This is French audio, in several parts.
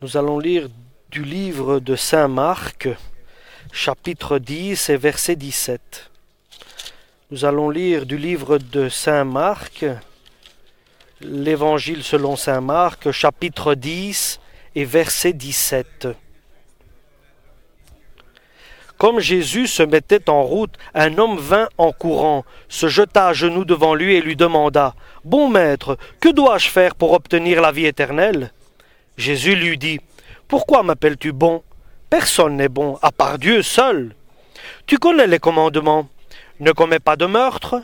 Nous allons lire du livre de Saint Marc, chapitre 10 et verset 17. Nous allons lire du livre de Saint Marc, l'Évangile selon Saint Marc, chapitre 10 et verset 17. Comme Jésus se mettait en route, un homme vint en courant, se jeta à genoux devant lui et lui demanda « Bon maître, que dois-je faire pour obtenir la vie éternelle ?» Jésus lui dit « Pourquoi m'appelles-tu bon ? Personne n'est bon, à part Dieu seul. Tu connais les commandements. Ne commets pas de meurtre,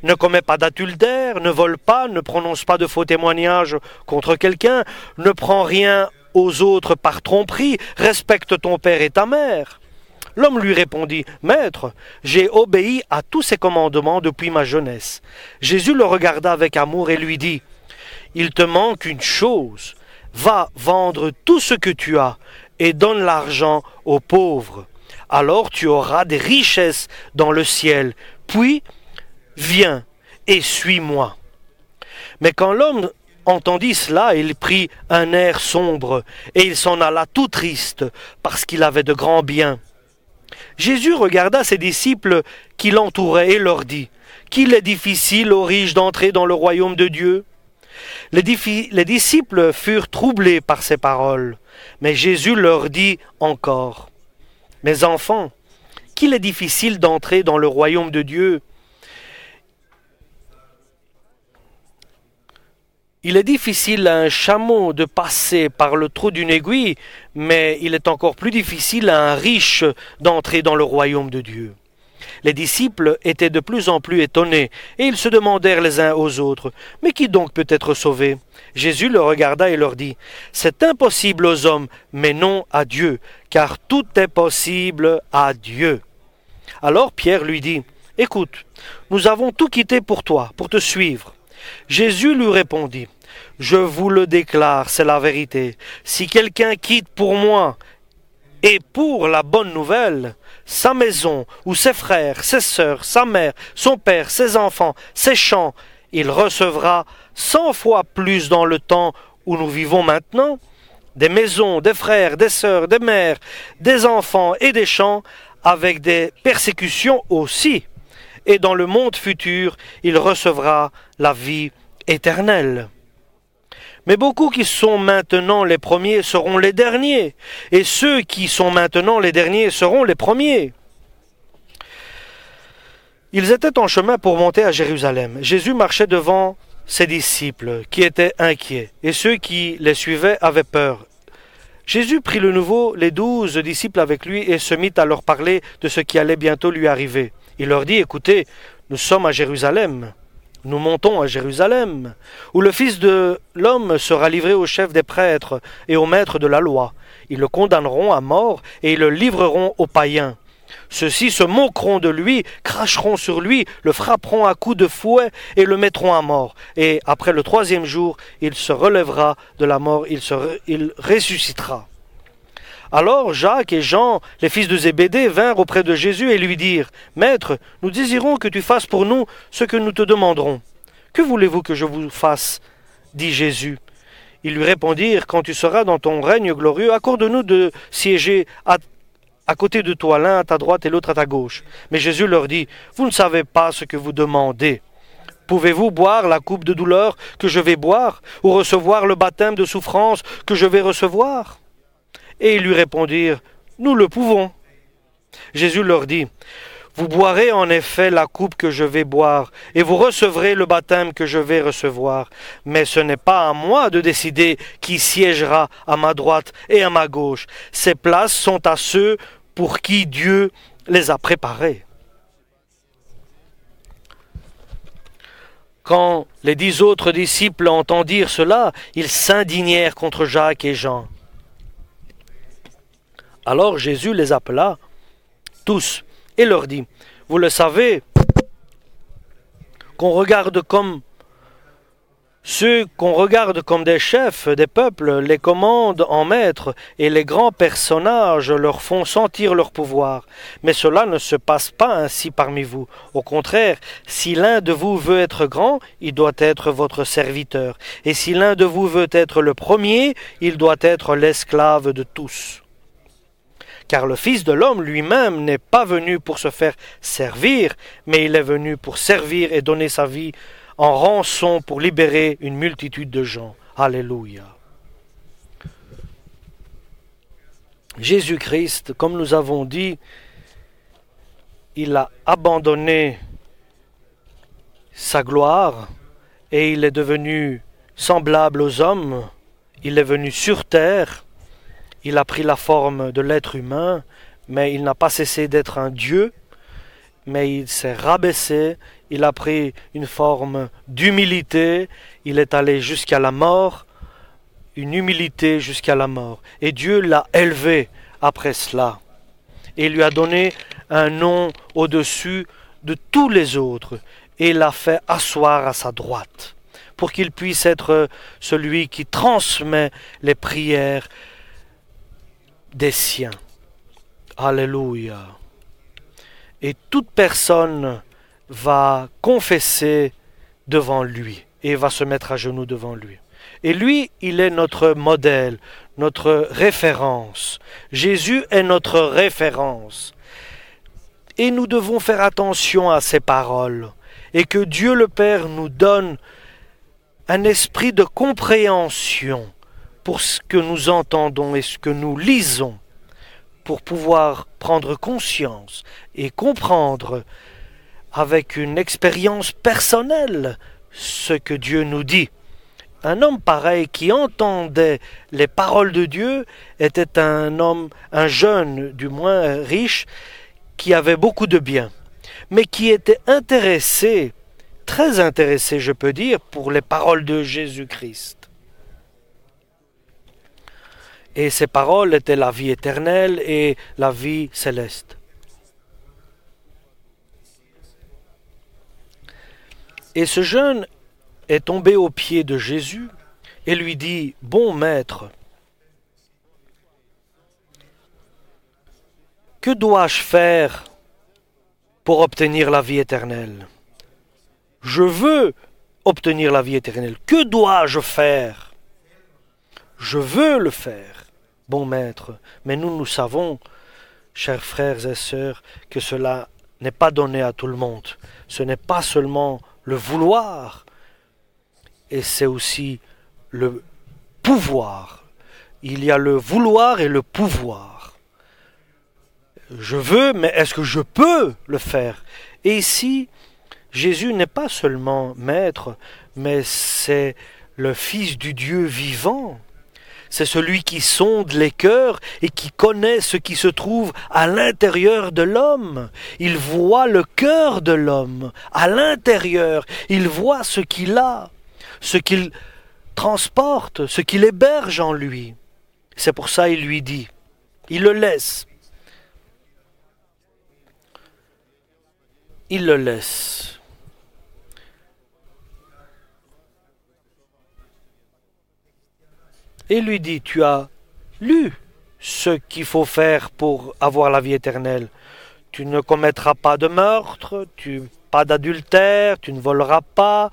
ne commets pas d'adultère, ne vole pas, ne prononce pas de faux témoignages contre quelqu'un, ne prends rien aux autres par tromperie, respecte ton père et ta mère. » L'homme lui répondit « Maître, j'ai obéi à tous ces commandements depuis ma jeunesse. » Jésus le regarda avec amour et lui dit « Il te manque une chose. Va vendre tout ce que tu as et donne l'argent aux pauvres. Alors tu auras des richesses dans le ciel. Puis, viens et suis-moi. » Mais quand l'homme entendit cela, il prit un air sombre et il s'en alla tout triste parce qu'il avait de grands biens. Jésus regarda ses disciples qui l'entouraient et leur dit « Qu'il est difficile aux riches d'entrer dans le royaume de Dieu ?» Les disciples furent troublés par ces paroles, mais Jésus leur dit encore « Mes enfants, qu'il est difficile d'entrer dans le royaume de Dieu. Il est difficile à un chameau de passer par le trou d'une aiguille, mais il est encore plus difficile à un riche d'entrer dans le royaume de Dieu. » Les disciples étaient de plus en plus étonnés, et ils se demandèrent les uns aux autres, « Mais qui donc peut être sauvé ?» Jésus le regarda et leur dit, « C'est impossible aux hommes, mais non à Dieu, car tout est possible à Dieu. » Alors Pierre lui dit, « Écoute, nous avons tout quitté pour toi, pour te suivre. » Jésus lui répondit, « Je vous le déclare, c'est la vérité. Si quelqu'un quitte pour moi et pour la bonne nouvelle, sa maison ou ses frères, ses sœurs, sa mère, son père, ses enfants, ses champs, il recevra 100 fois plus dans le temps où nous vivons maintenant, des maisons, des frères, des sœurs, des mères, des enfants et des champs, avec des persécutions aussi. Et dans le monde futur, il recevra la vie éternelle. Mais beaucoup qui sont maintenant les premiers seront les derniers, et ceux qui sont maintenant les derniers seront les premiers. Ils étaient en chemin pour monter à Jérusalem. Jésus marchait devant ses disciples, qui étaient inquiets, et ceux qui les suivaient avaient peur. Jésus prit de nouveau les 12 disciples avec lui et se mit à leur parler de ce qui allait bientôt lui arriver. Il leur dit, « Écoutez, nous sommes à Jérusalem. Nous montons à Jérusalem, où le Fils de l'homme sera livré aux chefs des prêtres et aux maîtres de la loi. Ils le condamneront à mort et ils le livreront aux païens. Ceux-ci se moqueront de lui, cracheront sur lui, le frapperont à coups de fouet et le mettront à mort. Et après le 3e jour, il se relèvera de la mort, il ressuscitera. » Alors Jacques et Jean, les fils de Zébédée, vinrent auprès de Jésus et lui dirent « Maître, nous désirons que tu fasses pour nous ce que nous te demanderons. »« Que voulez-vous que je vous fasse ?» dit Jésus. Ils lui répondirent « Quand tu seras dans ton règne glorieux, accorde-nous de siéger à côté de toi, l'un à ta droite et l'autre à ta gauche. » Mais Jésus leur dit « Vous ne savez pas ce que vous demandez. Pouvez-vous boire la coupe de douleur que je vais boire, ou recevoir le baptême de souffrance que je vais recevoir ?» Et ils lui répondirent, « Nous le pouvons. » Jésus leur dit, « Vous boirez en effet la coupe que je vais boire, et vous recevrez le baptême que je vais recevoir. Mais ce n'est pas à moi de décider qui siégera à ma droite et à ma gauche. Ces places sont à ceux pour qui Dieu les a préparées. » Quand les 10 autres disciples entendirent cela, ils s'indignèrent contre Jacques et Jean. Alors Jésus les appela tous et leur dit, « Vous le savez, qu'on regarde comme Ceux qu'on regarde comme des chefs des peuples les commandent en maîtres, et les grands personnages leur font sentir leur pouvoir. Mais cela ne se passe pas ainsi parmi vous. Au contraire, si l'un de vous veut être grand, il doit être votre serviteur. Et si l'un de vous veut être le premier, il doit être l'esclave de tous. Car le Fils de l'homme lui-même n'est pas venu pour se faire servir, mais il est venu pour servir et donner sa vie en rançon pour libérer une multitude de gens. Alléluia. Jésus-Christ, comme nous avons dit, il a abandonné sa gloire et il est devenu semblable aux hommes. Il est venu sur terre, il a pris la forme de l'être humain, mais il n'a pas cessé d'être un Dieu, mais il s'est rabaissé, il a pris une forme d'humilité, il est allé jusqu'à la mort, une humilité jusqu'à la mort. Et Dieu l'a élevé après cela. Et il lui a donné un nom au-dessus de tous les autres. Et l'a fait asseoir à sa droite, pour qu'il puisse être celui qui transmet les prières des siens. Alléluia. Et toute personne va confesser devant lui et va se mettre à genoux devant lui. Et lui, il est notre modèle, notre référence. Jésus est notre référence. Et nous devons faire attention à ces paroles et que Dieu le Père nous donne un esprit de compréhension pour ce que nous entendons et ce que nous lisons, pour pouvoir prendre conscience et comprendre avec une expérience personnelle ce que Dieu nous dit. Un homme pareil qui entendait les paroles de Dieu était un jeune, du moins riche, qui avait beaucoup de biens, mais qui était intéressé, très intéressé, je peux dire, pour les paroles de Jésus-Christ. Et ces paroles étaient la vie éternelle et la vie céleste. Et ce jeune est tombé aux pieds de Jésus et lui dit « Bon maître, que dois-je faire pour obtenir la vie éternelle? Je veux obtenir la vie éternelle. Que dois-je faire? Je veux le faire, bon maître. Mais nous savons, chers frères et sœurs, que cela n'est pas donné à tout le monde. Ce n'est pas seulement le vouloir, et c'est aussi le pouvoir. Il y a le vouloir et le pouvoir. Je veux, mais est-ce que je peux le faire? Et ici, Jésus n'est pas seulement maître, mais c'est le Fils du Dieu vivant. C'est celui qui sonde les cœurs et qui connaît ce qui se trouve à l'intérieur de l'homme. Il voit le cœur de l'homme à l'intérieur. Il voit ce qu'il a, ce qu'il transporte, ce qu'il héberge en lui. C'est pour ça qu'il lui dit, il le laisse. Il le laisse. Et lui dit, tu as lu ce qu'il faut faire pour avoir la vie éternelle. Tu ne commettras pas de meurtre, pas d'adultère, tu ne voleras pas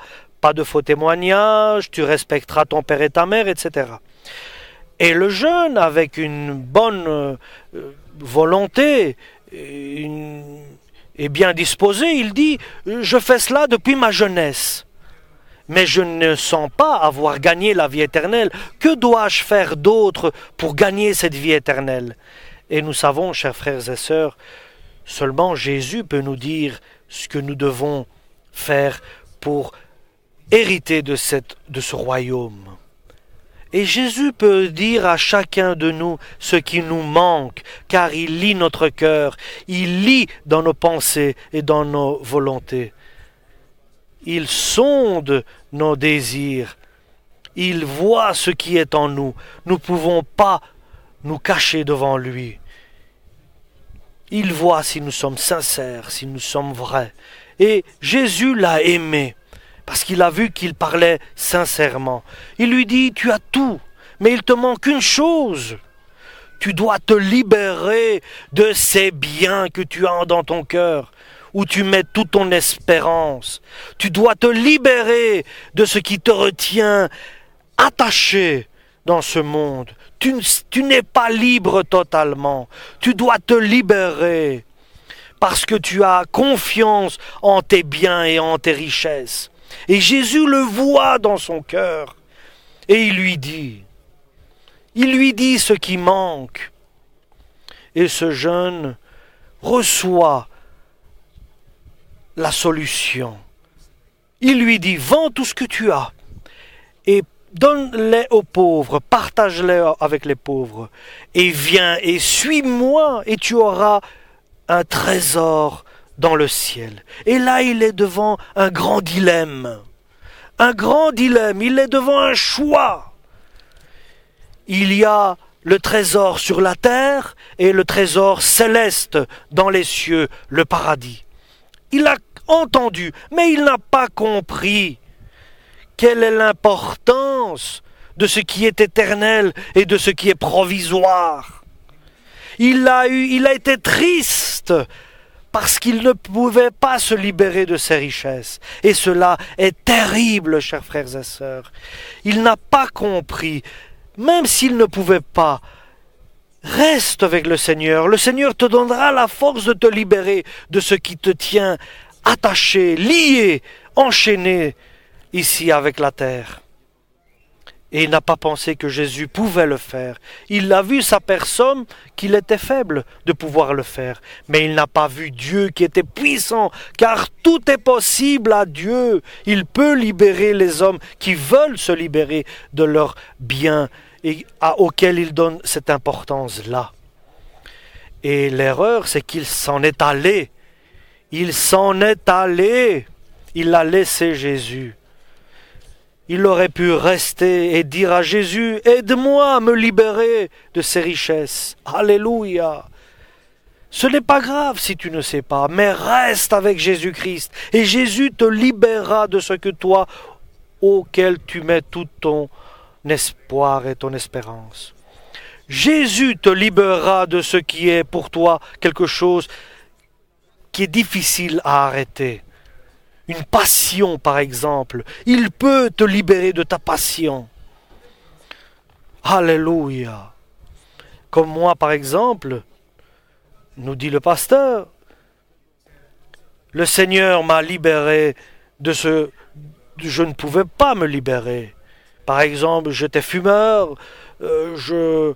de faux témoignages, tu respecteras ton père et ta mère, etc. Et le jeune, avec une bonne volonté et bien disposé, il dit, je fais cela depuis ma jeunesse. Mais je ne sens pas avoir gagné la vie éternelle. Que dois-je faire d'autre pour gagner cette vie éternelle? Et nous savons, chers frères et sœurs, seulement Jésus peut nous dire ce que nous devons faire pour hériter de ce royaume. Et Jésus peut dire à chacun de nous ce qui nous manque, car il lit notre cœur, il lit dans nos pensées et dans nos volontés. Il sonde nos désirs. Il voit ce qui est en nous. Nous ne pouvons pas nous cacher devant lui. Il voit si nous sommes sincères, si nous sommes vrais. Et Jésus l'a aimé. parce qu'il a vu qu'il parlait sincèrement. Il lui dit, tu as tout, mais il te manque une chose. Tu dois te libérer de ces biens que tu as dans ton cœur, où tu mets toute ton espérance. Tu dois te libérer de ce qui te retient attaché dans ce monde. Tu n'es pas libre totalement. Tu dois te libérer parce que tu as confiance en tes biens et en tes richesses. Et Jésus le voit dans son cœur et il lui dit ce qui manque. Et ce jeune reçoit la solution. Il lui dit, vends tout ce que tu as et donne-les aux pauvres, partage-les avec les pauvres, et viens et suis-moi, et tu auras un trésor dans le ciel. Et là, il est devant un grand dilemme. Un grand dilemme, il est devant un choix. Il y a le trésor sur la terre et le trésor céleste dans les cieux, le paradis. Il a entendu, mais il n'a pas compris quelle est l'importance de ce qui est éternel et de ce qui est provisoire. Il a été triste parce qu'il ne pouvait pas se libérer de ses richesses. Et cela est terrible, chers frères et sœurs. Il n'a pas compris, même s'il ne pouvait pas. Reste avec le Seigneur. Le Seigneur te donnera la force de te libérer de ce qui te tient attaché, lié, enchaîné ici avec la terre. Et il n'a pas pensé que Jésus pouvait le faire. Il a vu sa personne qu'il était faible de pouvoir le faire. Mais il n'a pas vu Dieu qui était puissant, car tout est possible à Dieu. Il peut libérer les hommes qui veulent se libérer de leurs biens et auxquels il donne cette importance-là. Et l'erreur, c'est qu'il s'en est allé. Il s'en est allé. Il a laissé Jésus. Il aurait pu rester et dire à Jésus, aide-moi à me libérer de ces richesses. Alléluia. Ce n'est pas grave si tu ne sais pas, mais reste avec Jésus-Christ. Et Jésus te libérera de ce que toi, auquel tu mets tout ton espoir et ton espérance. Jésus te libérera de ce qui est pour toi quelque chose qui est difficile à arrêter. Une passion, par exemple. Il peut te libérer de ta passion. Alléluia. Comme moi, par exemple, nous dit le pasteur, le Seigneur m'a libéré de ce... Je ne pouvais pas me libérer. Par exemple, j'étais fumeur, je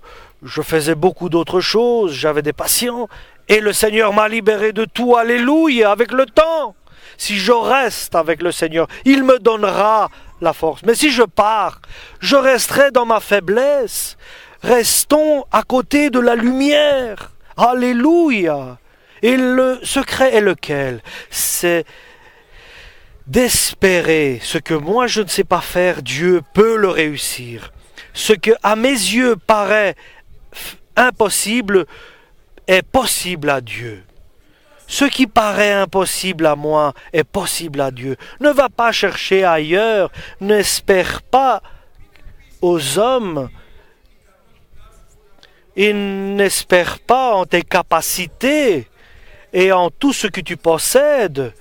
faisais beaucoup d'autres choses, j'avais des passions, et le Seigneur m'a libéré de tout. Alléluia, avec le temps. Si je reste avec le Seigneur, il me donnera la force. Mais si je pars, je resterai dans ma faiblesse. Restons à côté de la lumière. Alléluia. Et le secret est lequel? C'est d'espérer ce que moi je ne sais pas faire, Dieu peut le réussir. Ce que à mes yeux paraît impossible est possible à Dieu. Ce qui paraît impossible à moi est possible à Dieu. Ne va pas chercher ailleurs, n'espère pas aux hommes et n'espère pas en tes capacités et en tout ce que tu possèdes.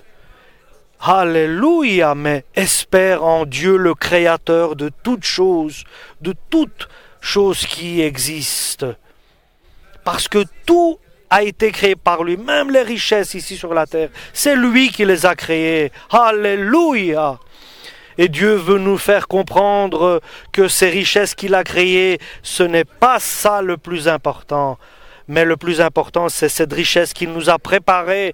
Alléluia, mais espère en Dieu le Créateur de toutes choses qui existent. Parce que tout a été créé par lui, même les richesses ici sur la terre. C'est lui qui les a créées. Alléluia! Et Dieu veut nous faire comprendre que ces richesses qu'il a créées, ce n'est pas ça le plus important. Mais le plus important, c'est cette richesse qu'il nous a préparée.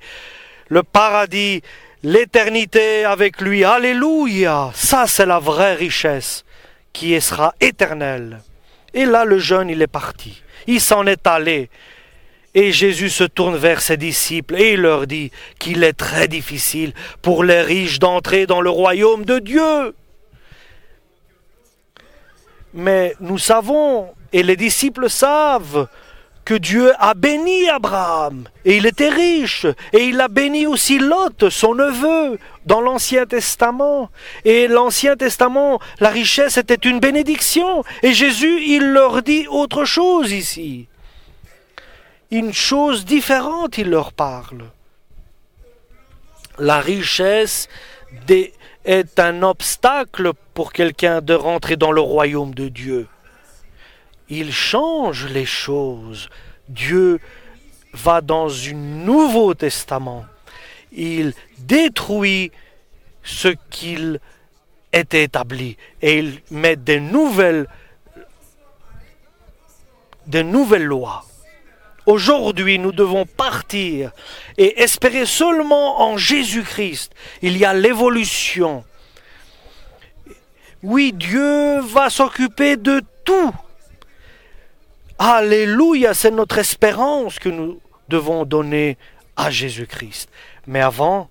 Le paradis, l'éternité avec lui. Alléluia! Ça, c'est la vraie richesse qui sera éternelle. Et là, le jeune, il est parti. Il s'en est allé. Et Jésus se tourne vers ses disciples et il leur dit qu'il est très difficile pour les riches d'entrer dans le royaume de Dieu. Mais nous savons, et les disciples savent, que Dieu a béni Abraham, et il était riche, et il a béni aussi Lot, son neveu, dans l'Ancien Testament. Et l'Ancien Testament, la richesse était une bénédiction, et Jésus, il leur dit autre chose ici. Une chose différente, il leur parle. La richesse est un obstacle pour quelqu'un de rentrer dans le royaume de Dieu. Il change les choses. Dieu va dans un nouveau testament. Il détruit ce qu'il était établi et il met des nouvelles lois. Aujourd'hui, nous devons partir et espérer seulement en Jésus-Christ. Il y a l'évolution. Oui, Dieu va s'occuper de tout. Alléluia, c'est notre espérance que nous devons donner à Jésus-Christ. Mais avant,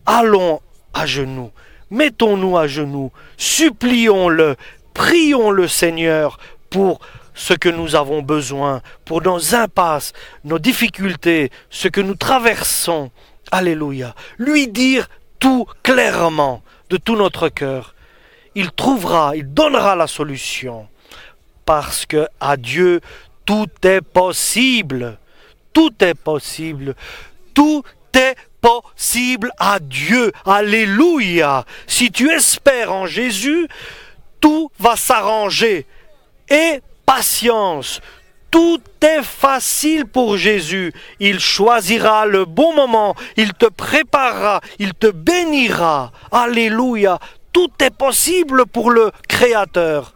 allons à genoux, mettons-nous à genoux, supplions-le, prions le Seigneur pour ce que nous avons besoin, pour nos impasses, nos difficultés, ce que nous traversons. Alléluia. Lui dire tout clairement, de tout notre cœur. Il trouvera, il donnera la solution. Parce que à Dieu, tout est possible. Tout est possible. Tout est possible à Dieu. Alléluia. Si tu espères en Jésus, tout va s'arranger. Et patience. Tout est facile pour Jésus. Il choisira le bon moment. Il te préparera. Il te bénira. Alléluia. Tout est possible pour le Créateur.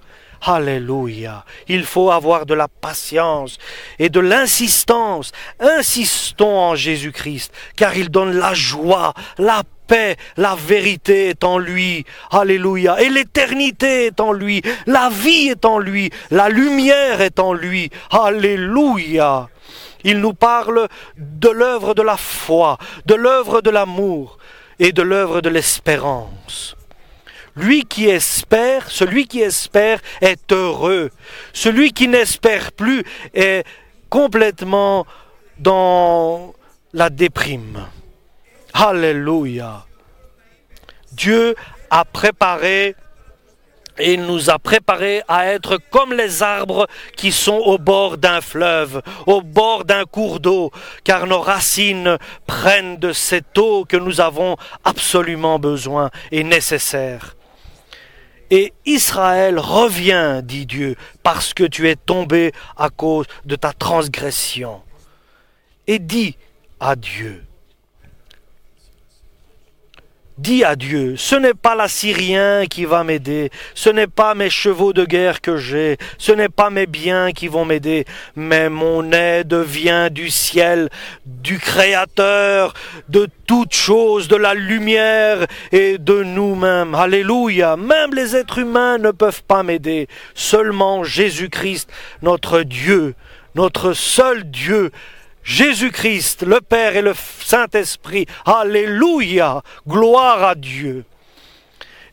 Alléluia. Il faut avoir de la patience et de l'insistance. Insistons en Jésus-Christ, car il donne la joie, la paix, la vérité est en lui. Alléluia. Et l'éternité est en lui. La vie est en lui. La lumière est en lui. Alléluia. Il nous parle de l'œuvre de la foi, de l'œuvre de l'amour et de l'œuvre de l'espérance. Celui qui espère est heureux. Celui qui n'espère plus est complètement dans la déprime. Alléluia. Dieu a préparé et nous a préparés à être comme les arbres qui sont au bord d'un fleuve, au bord d'un cours d'eau, car nos racines prennent de cette eau que nous avons absolument besoin et nécessaire. Et Israël revient, dit Dieu, parce que tu es tombé à cause de ta transgression. Et dis à Dieu, ce n'est pas l'Assyrien qui va m'aider, ce n'est pas mes chevaux de guerre que j'ai, ce n'est pas mes biens qui vont m'aider, mais mon aide vient du ciel, du Créateur, de toutes choses, de la lumière et de nous-mêmes. Alléluia. Même les êtres humains ne peuvent pas m'aider, seulement Jésus-Christ, notre Dieu, notre seul Dieu, Jésus-Christ, le Père et le Saint-Esprit. Alléluia! Gloire à Dieu.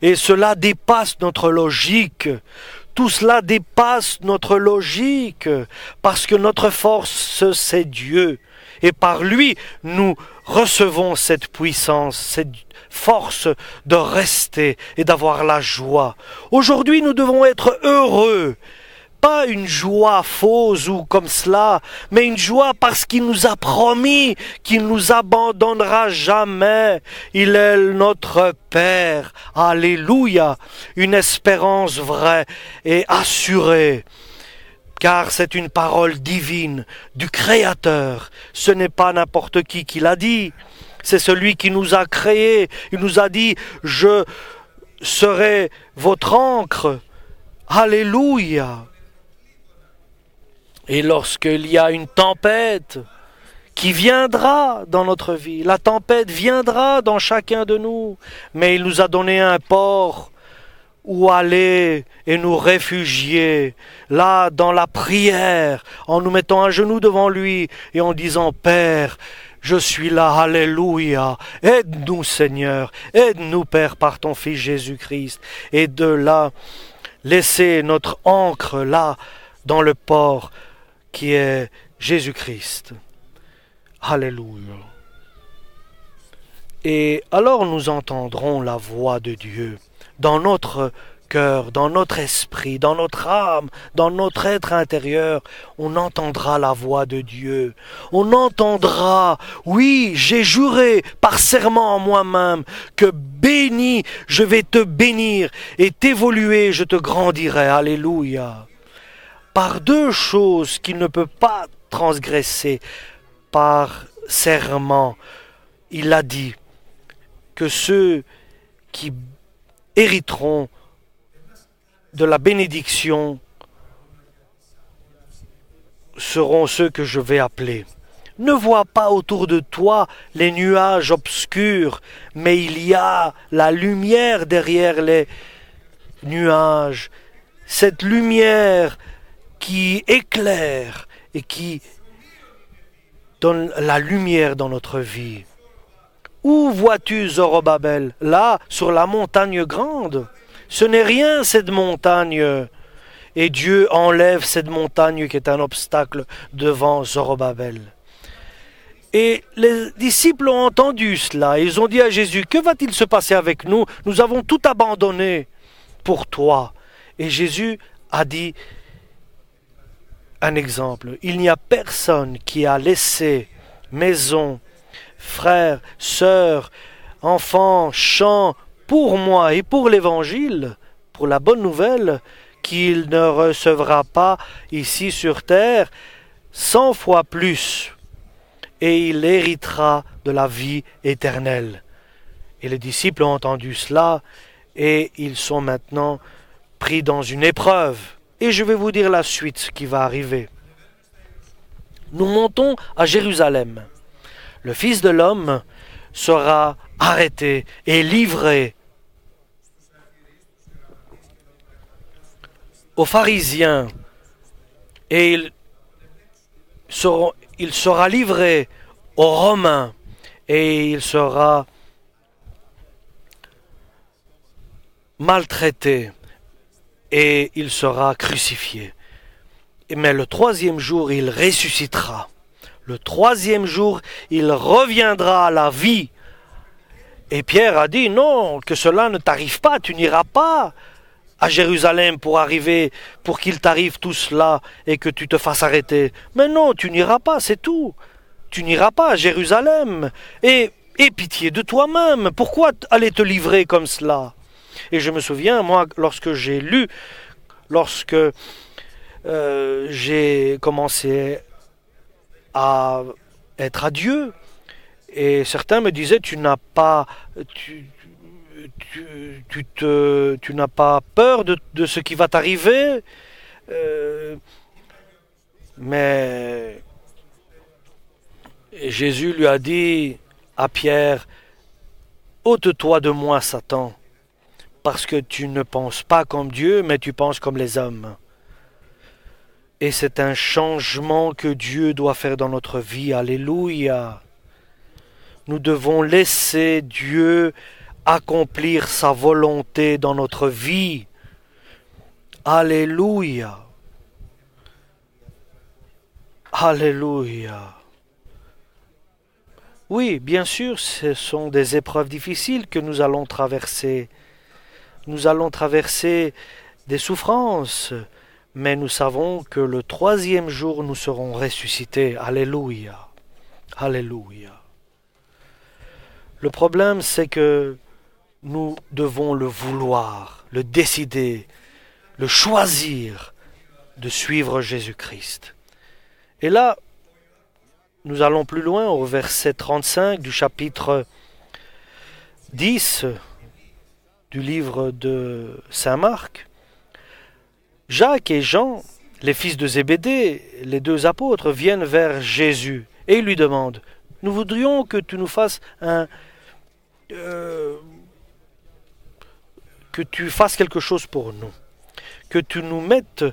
Et cela dépasse notre logique. Tout cela dépasse notre logique. Parce que notre force, c'est Dieu. Et par lui, nous recevons cette puissance, cette force de rester et d'avoir la joie. Aujourd'hui, nous devons être heureux. Pas une joie fausse ou comme cela, mais une joie parce qu'il nous a promis qu'il ne nous abandonnera jamais. Il est notre Père. Alléluia. Une espérance vraie et assurée. Car c'est une parole divine du Créateur. Ce n'est pas n'importe qui l'a dit. C'est celui qui nous a créés. Il nous a dit, je serai votre ancre. Alléluia. Et lorsqu'il y a une tempête qui viendra dans notre vie, la tempête viendra dans chacun de nous, mais il nous a donné un port où aller et nous réfugier, là dans la prière, en nous mettant à genoux devant lui et en disant « Père, je suis là, alléluia, aide-nous Seigneur, aide-nous Père par ton Fils Jésus-Christ » et de là, laisser notre ancre là, dans le port, qui est Jésus-Christ. Alléluia. Et alors nous entendrons la voix de Dieu dans notre cœur, dans notre esprit, dans notre âme, dans notre être intérieur. On entendra la voix de Dieu. On entendra, oui, j'ai juré par serment en moi-même que béni, je vais te bénir et t'évoluer, je te grandirai. Alléluia. Par deux choses qu'il ne peut pas transgresser, par serment, il a dit que ceux qui hériteront de la bénédiction seront ceux que je vais appeler. Ne vois pas autour de toi les nuages obscurs, mais il y a la lumière derrière les nuages, cette lumière qui éclaire et qui donne la lumière dans notre vie. Où vois-tu Zorobabel? Là, sur la montagne grande. Ce n'est rien cette montagne. Et Dieu enlève cette montagne qui est un obstacle devant Zorobabel. Et les disciples ont entendu cela. Ils ont dit à Jésus, que va-t-il se passer avec nous? Nous avons tout abandonné pour toi. Et Jésus a dit un exemple. Il n'y a personne qui a laissé maison, frères, sœurs, enfants, champs, pour moi et pour l'Évangile, pour la bonne nouvelle, qu'il ne recevra pas ici sur terre 100 fois plus, et il héritera de la vie éternelle. Et les disciples ont entendu cela, et ils sont maintenant pris dans une épreuve. Et je vais vous dire la suite, ce qui va arriver. Nous montons à Jérusalem. Le Fils de l'homme sera arrêté et livré aux pharisiens, et il sera livré aux Romains, et il sera maltraité, et il sera crucifié. Mais le troisième jour, il ressuscitera. Le troisième jour, il reviendra à la vie. Et Pierre a dit, non, que cela ne t'arrive pas, tu n'iras pas à Jérusalem pour qu'il t'arrive tout cela et que tu te fasses arrêter. Mais non, tu n'iras pas, c'est tout. Tu n'iras pas à Jérusalem. Et pitié de toi-même, pourquoi aller te livrer comme cela? Et je me souviens, moi, lorsque j'ai commencé à être à Dieu, et certains me disaient, tu n'as pas peur de ce qui va t'arriver, mais Jésus lui a dit à Pierre, ôte-toi de moi, Satan, parce que tu ne penses pas comme Dieu, mais tu penses comme les hommes. Et c'est un changement que Dieu doit faire dans notre vie. Alléluia. Nous devons laisser Dieu accomplir sa volonté dans notre vie. Alléluia. Alléluia. Oui, bien sûr, ce sont des épreuves difficiles que nous allons traverser. Nous allons traverser des souffrances, mais nous savons que le troisième jour, nous serons ressuscités. Alléluia. Alléluia. Le problème, c'est que nous devons le vouloir, le décider, le choisir de suivre Jésus-Christ. Et là, nous allons plus loin au verset 35 du chapitre 10 du livre de Saint Marc. Jacques et Jean, les fils de Zébédée, les deux apôtres, viennent vers Jésus et ils lui demandent, nous voudrions que tu nous fasses que tu fasses quelque chose pour nous, que tu nous mettes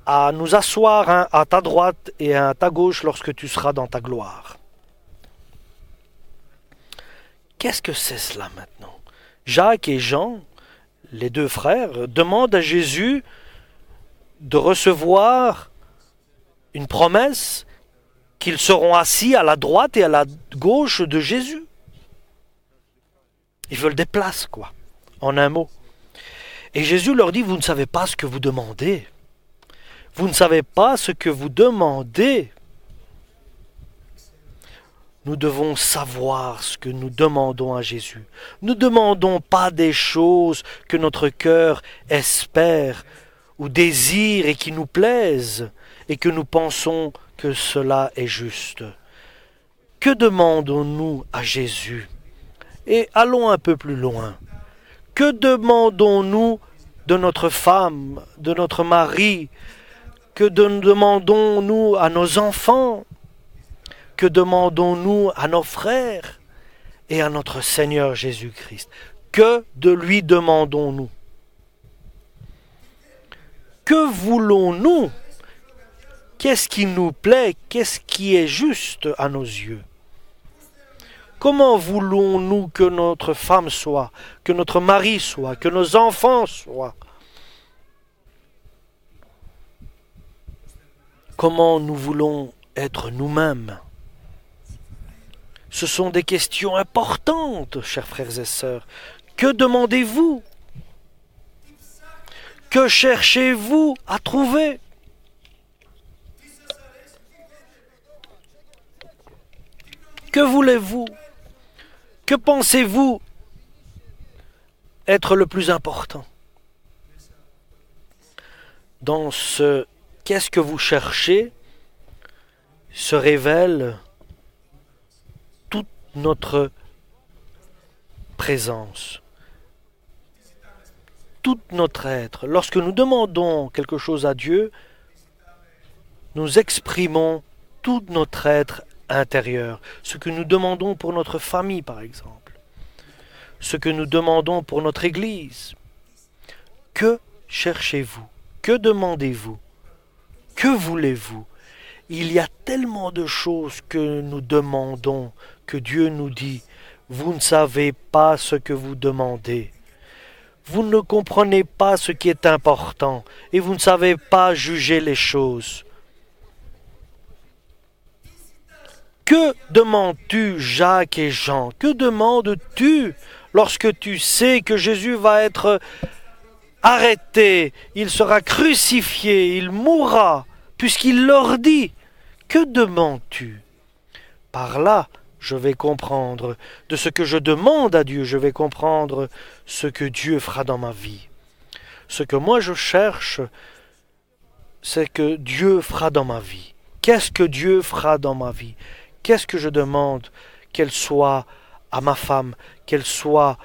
à nous asseoir à ta droite et à ta gauche lorsque tu seras dans ta gloire. Qu'est-ce que c'est cela maintenant? Jacques et Jean, les deux frères, demandent à Jésus de recevoir une promesse qu'ils seront assis à la droite et à la gauche de Jésus. Ils veulent des places, quoi, en un mot. Et Jésus leur dit, vous ne savez pas ce que vous demandez. Vous ne savez pas ce que vous demandez. Nous devons savoir ce que nous demandons à Jésus. Ne demandons pas des choses que notre cœur espère ou désire et qui nous plaisent et que nous pensons que cela est juste. Que demandons-nous à Jésus? Et allons un peu plus loin. Que demandons-nous de notre femme, de notre mari? Que demandons-nous à nos enfants? Que demandons-nous à nos frères et à notre Seigneur Jésus-Christ? Que de lui demandons-nous? Que voulons-nous? Qu'est-ce qui nous plaît? Qu'est-ce qui est juste à nos yeux? Comment voulons-nous que notre femme soit, que notre mari soit, que nos enfants soient? Comment nous voulons être nous-mêmes? Ce sont des questions importantes, chers frères et sœurs. Que demandez-vous? Que cherchez-vous à trouver? Que voulez-vous? Que pensez-vous être le plus important? Dans ce « qu'est-ce que vous cherchez » se révèle toute notre présence, tout notre être. Lorsque nous demandons quelque chose à Dieu, nous exprimons tout notre être intérieur. Ce que nous demandons pour notre famille, par exemple. Ce que nous demandons pour notre Église. Que cherchez-vous? Que demandez-vous? Que voulez-vous? Il y a tellement de choses que nous demandons, que Dieu nous dit, vous ne savez pas ce que vous demandez. Vous ne comprenez pas ce qui est important et vous ne savez pas juger les choses. Que demandes-tu, Jacques et Jean? Que demandes-tu lorsque tu sais que Jésus va être arrêté, il sera crucifié, il mourra, puisqu'il leur dit? Que demandes-tu? Par là, je vais comprendre de ce que je demande à Dieu, je vais comprendre ce que Dieu fera dans ma vie. Ce que moi je cherche, c'est que Dieu fera dans ma vie. Qu'est-ce que Dieu fera dans ma vie? Qu'est-ce que je demande qu'elle soit à ma femme, qu'elle soit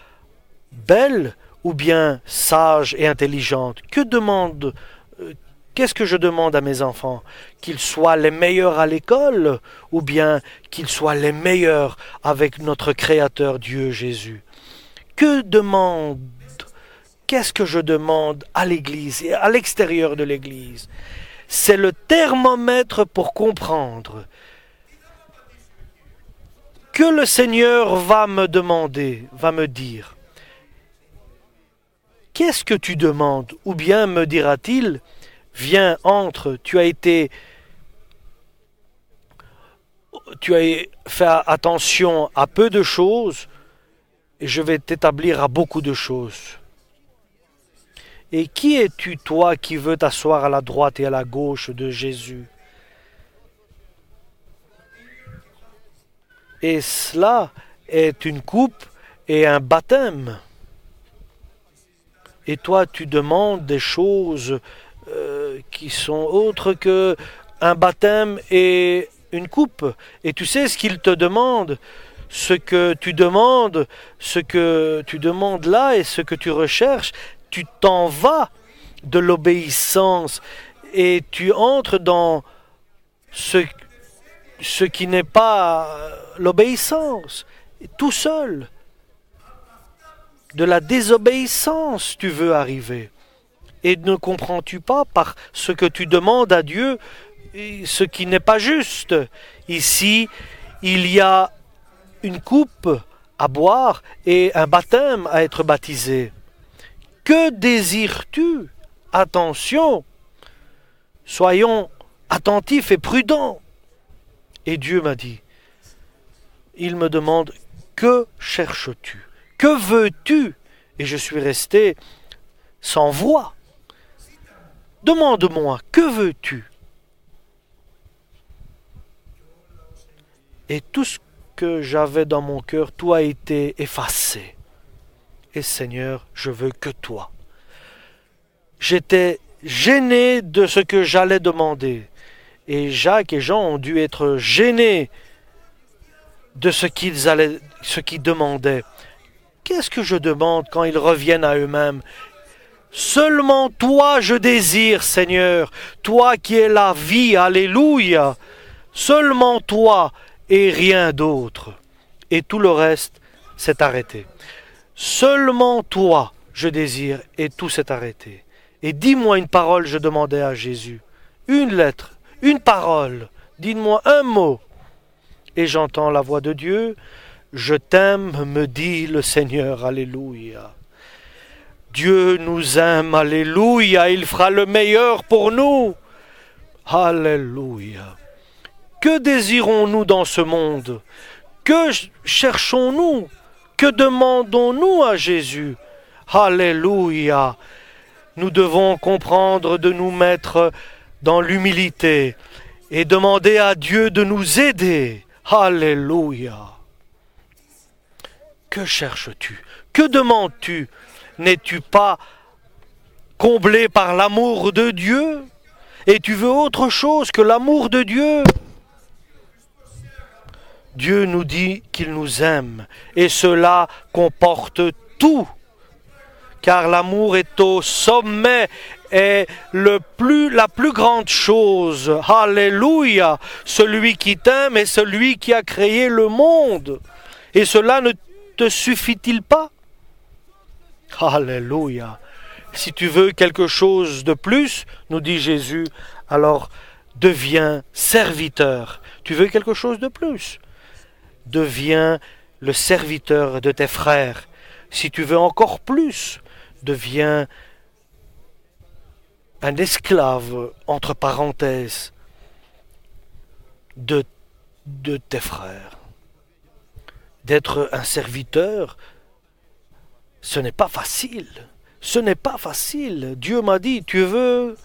belle ou bien sage et intelligente? Qu'est-ce que je demande à mes enfants? Qu'ils soient les meilleurs à l'école ou bien qu'ils soient les meilleurs avec notre Créateur Dieu Jésus? Qu'est-ce que je demande à l'Église et à l'extérieur de l'Église? C'est le thermomètre pour comprendre que le Seigneur va me demander, va me dire. Qu'est-ce que tu demandes? Ou bien me dira-t-il, viens, entre, tu as fait attention à peu de choses et je vais t'établir à beaucoup de choses. Et qui es-tu, toi, qui veux t'asseoir à la droite et à la gauche de Jésus? Et cela est une coupe et un baptême. Et toi, tu demandes des choses qui sont autres que un baptême et une coupe. Et tu sais ce qu'il te demande, ce que tu demandes là et ce que tu recherches, tu t'en vas de l'obéissance et tu entres dans ce qui n'est pas l'obéissance, tout seul. De la désobéissance, tu veux arriver. Et ne comprends-tu pas par ce que tu demandes à Dieu, ce qui n'est pas juste? Ici, il y a une coupe à boire et un baptême à être baptisé. Que désires-tu? Attention, soyons attentifs et prudents. Et Dieu m'a dit, il me demande, que cherches-tu? Que veux-tu? Et je suis resté sans voix. Demande-moi, que veux-tu? Et tout ce que j'avais dans mon cœur, tout a été effacé. Et Seigneur, je veux que toi. J'étais gêné de ce que j'allais demander. Et Jacques et Jean ont dû être gênés de ce qu'ils demandaient. Qu'est-ce que je demande quand ils reviennent à eux-mêmes? Seulement toi je désire, Seigneur, toi qui es la vie, alléluia. Seulement toi et rien d'autre. Et tout le reste s'est arrêté. Seulement toi je désire et tout s'est arrêté. Et dis-moi une parole, je demandais à Jésus. Une lettre, une parole, dis-moi un mot. Et j'entends la voix de Dieu. Je t'aime, me dit le Seigneur, alléluia. Dieu nous aime, alléluia, il fera le meilleur pour nous. Alléluia. Que désirons-nous dans ce monde? Que cherchons-nous? Que demandons-nous à Jésus? Alléluia. Nous devons comprendre de nous mettre dans l'humilité et demander à Dieu de nous aider. Alléluia. Que cherches-tu? Que demandes-tu? N'es-tu pas comblé par l'amour de Dieu? Et tu veux autre chose que l'amour de Dieu? Dieu nous dit qu'il nous aime, et cela comporte tout. Car l'amour est au sommet, est la plus grande chose. Alléluia! Celui qui t'aime est celui qui a créé le monde. Et cela ne te suffit-il pas? Alléluia! Si tu veux quelque chose de plus, nous dit Jésus, alors deviens serviteur. Tu veux quelque chose de plus? Deviens le serviteur de tes frères. Si tu veux encore plus, deviens un esclave, entre parenthèses, de tes frères. D'être un serviteur, ce n'est pas facile. Ce n'est pas facile. Dieu m'a dit, tu veux,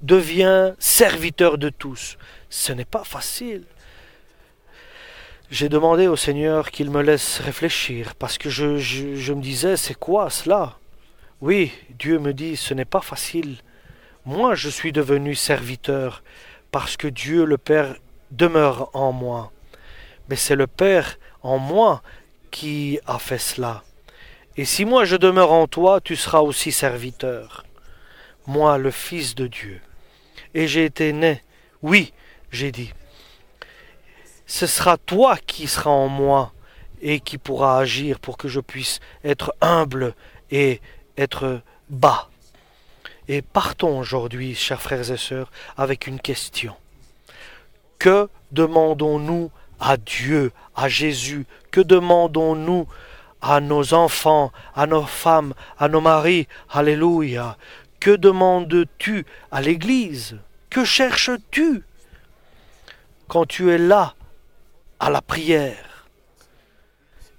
deviens serviteur de tous. Ce n'est pas facile. J'ai demandé au Seigneur qu'il me laisse réfléchir, parce que je me disais, c'est quoi cela? Oui, Dieu me dit, ce n'est pas facile. Moi, je suis devenu serviteur, parce que Dieu le Père demeure en moi. Mais c'est le Père en moi qui a fait cela. Et si moi je demeure en toi, tu seras aussi serviteur. Moi, le Fils de Dieu. Et j'ai été né. Oui, j'ai dit. Ce sera toi qui seras en moi et qui pourra agir pour que je puisse être humble et être bas. Et partons aujourd'hui, chers frères et sœurs, avec une question. Que demandons-nous à Dieu, à Jésus? Que demandons-nous à nos enfants, à nos femmes, à nos maris? Alléluia. Que demandes-tu à l'Église? Que cherches-tu quand tu es là, à la prière?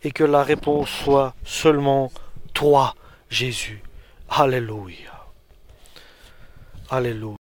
Et que la réponse soit seulement toi, Jésus. Alléluia. Alléluia.